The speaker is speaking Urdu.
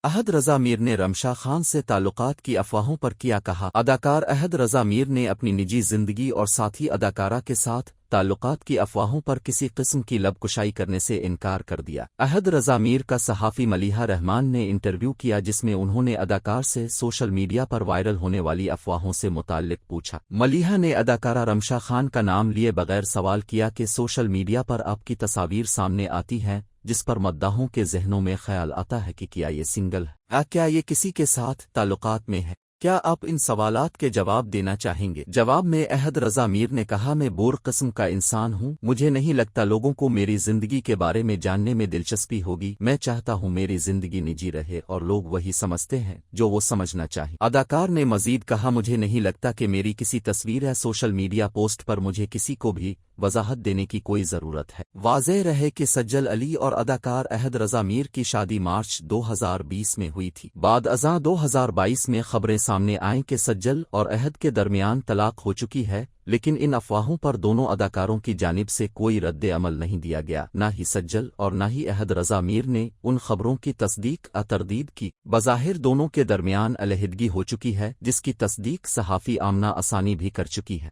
احد رضا میر نے رمشا خان سے تعلقات کی افواہوں پر کیا کہا۔ اداکار احد رضا میر نے اپنی نجی زندگی اور ساتھی اداکارہ کے ساتھ تعلقات کی افواہوں پر کسی قسم کی لب کشائی کرنے سے انکار کر دیا۔ احد رضا میر کا صحافی ملیحہ رحمان نے انٹرویو کیا جس میں انہوں نے اداکار سے سوشل میڈیا پر وائرل ہونے والی افواہوں سے متعلق پوچھا۔ ملیحہ نے اداکارہ رمشا خان کا نام لیے بغیر سوال کیا کہ سوشل میڈیا پر آپ کی تصاویر سامنے آتی ہیں جس پر مداحوں کے ذہنوں میں خیال آتا ہے کہ کیا یہ سنگل ہے، کیا یہ کسی کے ساتھ تعلقات میں ہے، کیا آپ ان سوالات کے جواب دینا چاہیں گے؟ جواب میں احد رضا میر نے کہا، میں بور قسم کا انسان ہوں، مجھے نہیں لگتا لوگوں کو میری زندگی کے بارے میں جاننے میں دلچسپی ہوگی، میں چاہتا ہوں میری زندگی نجی رہے اور لوگ وہی سمجھتے ہیں جو وہ سمجھنا چاہیں۔ اداکار نے مزید کہا، مجھے نہیں لگتا کہ میری کسی تصویر یا سوشل میڈیا پوسٹ پر مجھے کسی کو بھی وضاحت دینے کی کوئی ضرورت ہے۔ واضح رہے کہ سجل علی اور اداکار احد رضا میر کی شادی مارچ 2020 میں ہوئی تھی۔ بعد ازاں 2022 میں خبریں سامنے آئیں کہ سجل اور احد کے درمیان طلاق ہو چکی ہے، لیکن ان افواہوں پر دونوں اداکاروں کی جانب سے کوئی رد عمل نہیں دیا گیا۔ نہ ہی سجل اور نہ ہی احد رضا میر نے ان خبروں کی تصدیق یا تردید کی۔ بظاہر دونوں کے درمیان علیحدگی ہو چکی ہے جس کی تصدیق صحافی آمنہ اسانی بھی کر چکی ہے۔